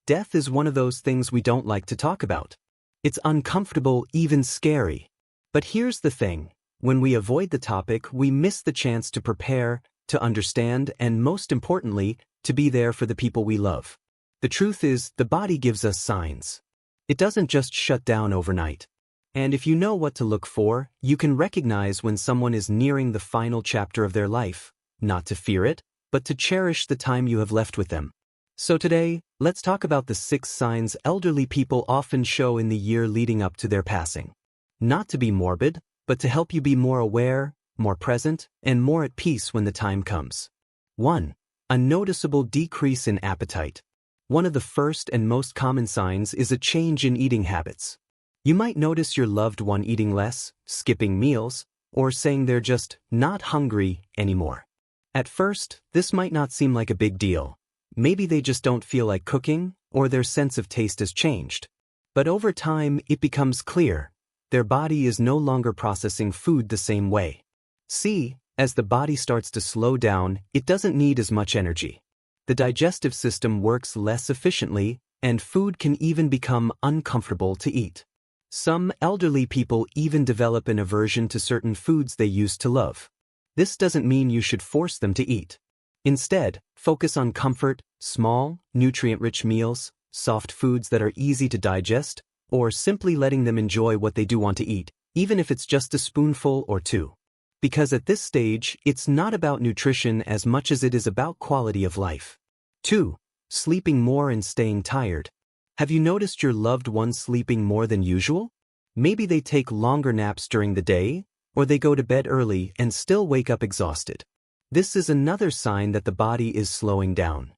Death is one of those things we don't like to talk about. It's uncomfortable, even scary. But here's the thing. When we avoid the topic, we miss the chance to prepare, to understand, and most importantly, to be there for the people we love. The truth is, the body gives us signs. It doesn't just shut down overnight. And if you know what to look for, you can recognize when someone is nearing the final chapter of their life, not to fear it, but to cherish the time you have left with them. So today, let's talk about the 6 signs elderly people often show in the year leading up to their passing. Not to be morbid, but to help you be more aware, more present, and more at peace when the time comes. 1. A noticeable decrease in appetite. One of the first and most common signs is a change in eating habits. You might notice your loved one eating less, skipping meals, or saying they're just not hungry anymore. At first, this might not seem like a big deal. Maybe they just don't feel like cooking, or their sense of taste has changed. But over time, it becomes clear. Their body is no longer processing food the same way. See, as the body starts to slow down, it doesn't need as much energy. The digestive system works less efficiently, and food can even become uncomfortable to eat. Some elderly people even develop an aversion to certain foods they used to love. This doesn't mean you should force them to eat. Instead, focus on comfort, small, nutrient-rich meals, soft foods that are easy to digest, or simply letting them enjoy what they do want to eat, even if it's just a spoonful or 2. Because at this stage, it's not about nutrition as much as it is about quality of life. 2. Sleeping more and staying tired. Have you noticed your loved ones sleeping more than usual? Maybe they take longer naps during the day, or they go to bed early and still wake up exhausted. This is another sign that the body is slowing down.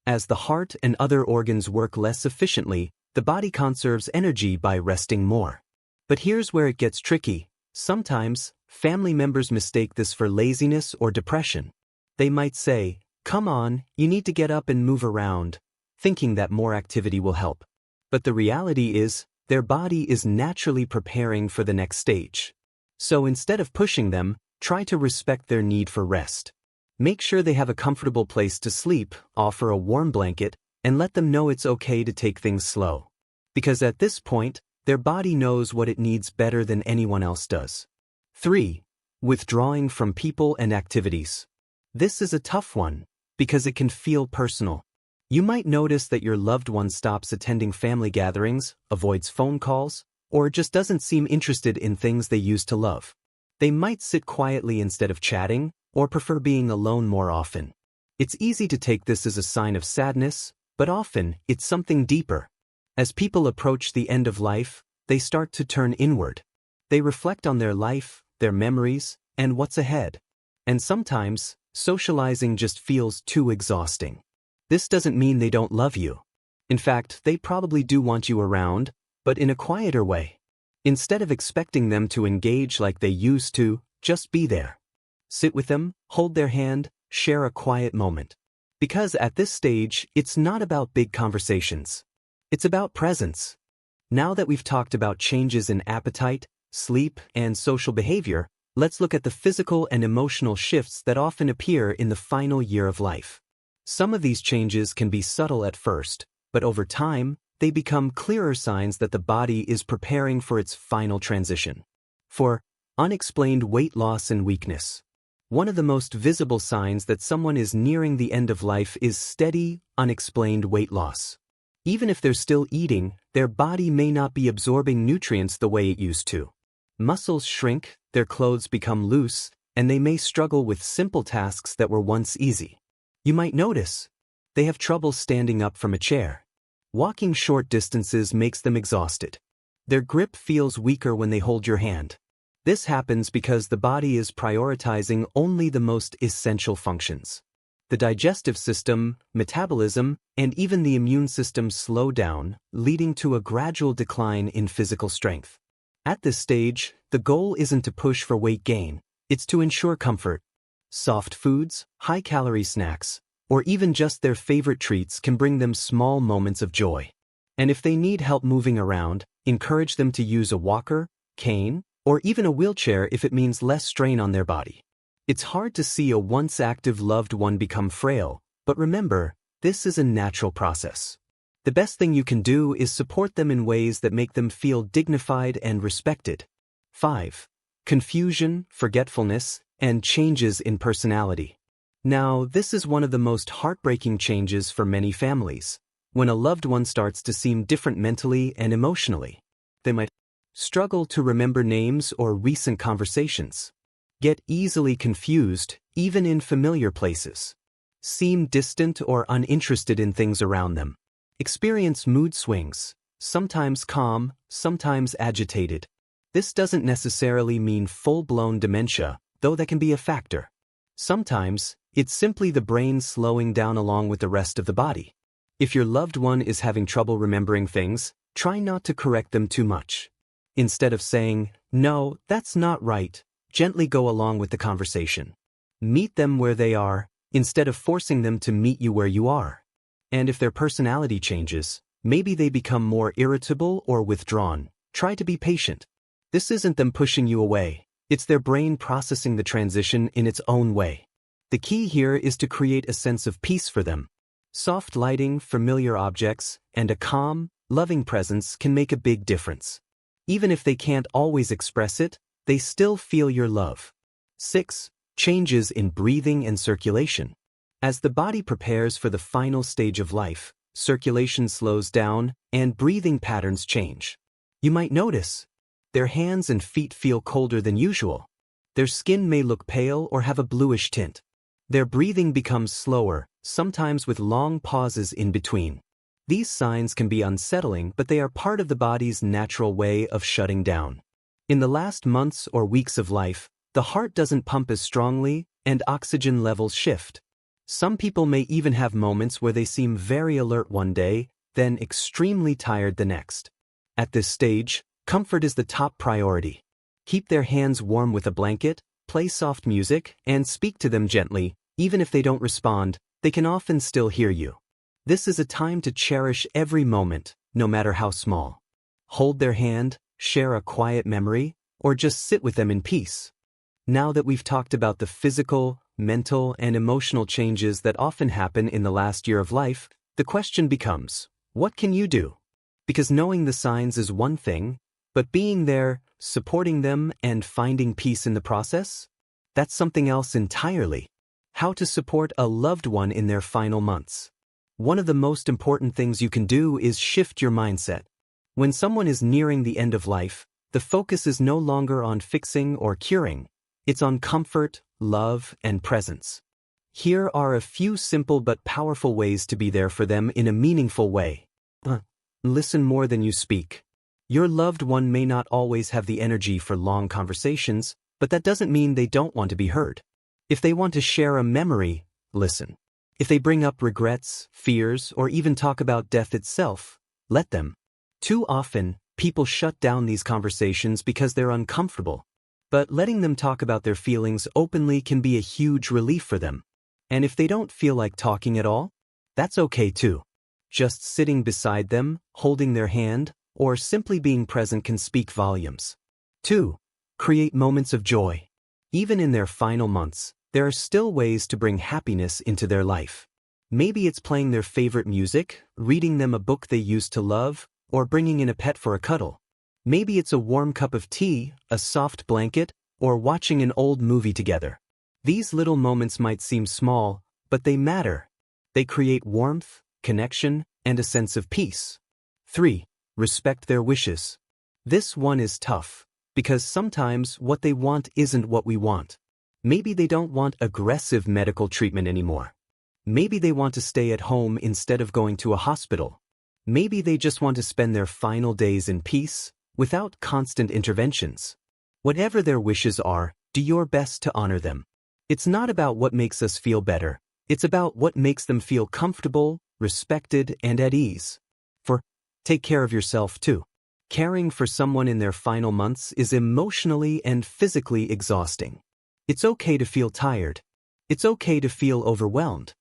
As the heart and other organs work less efficiently, the body conserves energy by resting more. But here's where it gets tricky. Sometimes, family members mistake this for laziness or depression. They might say, "Come on, you need to get up and move around," thinking that more activity will help. But the reality is, their body is naturally preparing for the next stage. So instead of pushing them, try to respect their need for rest. Make sure they have a comfortable place to sleep, offer a warm blanket, and let them know it's okay to take things slow. Because at this point, their body knows what it needs better than anyone else does. 3. Withdrawing from people and activities. This is a tough one, because it can feel personal. You might notice that your loved one stops attending family gatherings, avoids phone calls, or just doesn't seem interested in things they used to love. They might sit quietly instead of chatting, or prefer being alone more often. It's easy to take this as a sign of sadness, but often it's something deeper. As people approach the end of life, they start to turn inward. They reflect on their life, their memories, and what's ahead. And sometimes, socializing just feels too exhausting. This doesn't mean they don't love you. In fact, they probably do want you around, but in a quieter way. Instead of expecting them to engage like they used to, just be there. Sit with them, hold their hand, share a quiet moment. Because at this stage, it's not about big conversations. It's about presence. Now that we've talked about changes in appetite, sleep, and social behavior, let's look at the physical and emotional shifts that often appear in the final year of life. Some of these changes can be subtle at first, but over time, they become clearer signs that the body is preparing for its final transition. For unexplained weight loss and weakness. One of the most visible signs that someone is nearing the end of life is steady, unexplained weight loss. Even if they're still eating, their body may not be absorbing nutrients the way it used to. Muscles shrink, their clothes become loose, and they may struggle with simple tasks that were once easy. You might notice they have trouble standing up from a chair. Walking short distances makes them exhausted. Their grip feels weaker when they hold your hand. This happens because the body is prioritizing only the most essential functions. The digestive system, metabolism, and even the immune system slow down, leading to a gradual decline in physical strength. At this stage, the goal isn't to push for weight gain, it's to ensure comfort. Soft foods, high-calorie snacks, or even just their favorite treats can bring them small moments of joy. And if they need help moving around, encourage them to use a walker, cane, or even a wheelchair if it means less strain on their body. It's hard to see a once active loved one become frail, but remember, this is a natural process. The best thing you can do is support them in ways that make them feel dignified and respected. 5. Confusion, forgetfulness, and changes in personality. Now, this is one of the most heartbreaking changes for many families. When a loved one starts to seem different mentally and emotionally, they might struggle to remember names or recent conversations, get easily confused, even in familiar places, seem distant or uninterested in things around them, experience mood swings, sometimes calm, sometimes agitated. This doesn't necessarily mean full-blown dementia, though that can be a factor. Sometimes, it's simply the brain slowing down along with the rest of the body. If your loved one is having trouble remembering things, try not to correct them too much. Instead of saying, "No, that's not right," gently go along with the conversation. Meet them where they are, instead of forcing them to meet you where you are. And if their personality changes, maybe they become more irritable or withdrawn, try to be patient. This isn't them pushing you away, it's their brain processing the transition in its own way. The key here is to create a sense of peace for them. Soft lighting, familiar objects, and a calm, loving presence can make a big difference. Even if they can't always express it, they still feel your love. 6. Changes in breathing and circulation. As the body prepares for the final stage of life, circulation slows down and breathing patterns change. You might notice their hands and feet feel colder than usual. Their skin may look pale or have a bluish tint. Their breathing becomes slower, sometimes with long pauses in between. These signs can be unsettling, but they are part of the body's natural way of shutting down. In the last months or weeks of life, the heart doesn't pump as strongly and oxygen levels shift. Some people may even have moments where they seem very alert one day, then extremely tired the next. At this stage, comfort is the top priority. Keep their hands warm with a blanket, play soft music, and speak to them gently. Even if they don't respond, they can often still hear you. This is a time to cherish every moment, no matter how small. Hold their hand, share a quiet memory, or just sit with them in peace. Now that we've talked about the physical, mental, and emotional changes that often happen in the last year of life, the question becomes, what can you do? Because knowing the signs is one thing, but being there, supporting them, and finding peace in the process? That's something else entirely. How to support a loved one in their final months. One of the most important things you can do is shift your mindset. When someone is nearing the end of life, the focus is no longer on fixing or curing. It's on comfort, love, and presence. Here are a few simple but powerful ways to be there for them in a meaningful way. Listen more than you speak. Your loved one may not always have the energy for long conversations, but that doesn't mean they don't want to be heard. If they want to share a memory, listen. If they bring up regrets, fears, or even talk about death itself, let them. Too often, people shut down these conversations because they're uncomfortable. But letting them talk about their feelings openly can be a huge relief for them. And if they don't feel like talking at all, that's okay too. Just sitting beside them, holding their hand, or simply being present can speak volumes. 2. Create moments of joy. Even in their final months, there are still ways to bring happiness into their life. Maybe it's playing their favorite music, reading them a book they used to love, or bringing in a pet for a cuddle. Maybe it's a warm cup of tea, a soft blanket, or watching an old movie together. These little moments might seem small, but they matter. They create warmth, connection, and a sense of peace. 3. Respect their wishes. This one is tough, because sometimes what they want isn't what we want. Maybe they don't want aggressive medical treatment anymore. Maybe they want to stay at home instead of going to a hospital. Maybe they just want to spend their final days in peace, without constant interventions. Whatever their wishes are, do your best to honor them. It's not about what makes us feel better. It's about what makes them feel comfortable, respected, and at ease. Take care of yourself too. Caring for someone in their final months is emotionally and physically exhausting. It's okay to feel tired. It's okay to feel overwhelmed.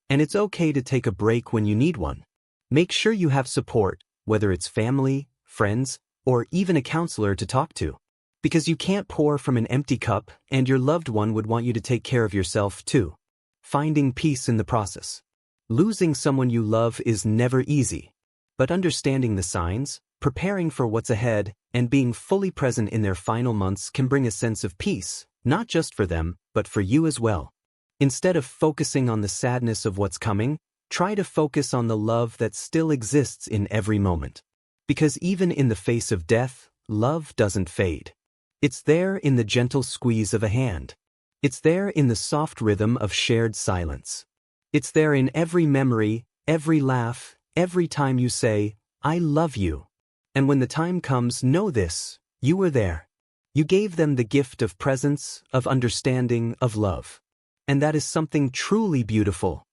And it's okay to take a break when you need one. Make sure you have support, whether it's family, friends, or even a counselor to talk to. Because you can't pour from an empty cup, and your loved one would want you to take care of yourself too. Finding peace in the process. Losing someone you love is never easy. But understanding the signs, preparing for what's ahead, and being fully present in their final months can bring a sense of peace, not just for them, but for you as well. Instead of focusing on the sadness of what's coming, try to focus on the love that still exists in every moment. Because even in the face of death, love doesn't fade. It's there in the gentle squeeze of a hand. It's there in the soft rhythm of shared silence. It's there in every memory, every laugh, every time you say, "I love you." And when the time comes, know this: you were there. You gave them the gift of presence, of understanding, of love. And that is something truly beautiful.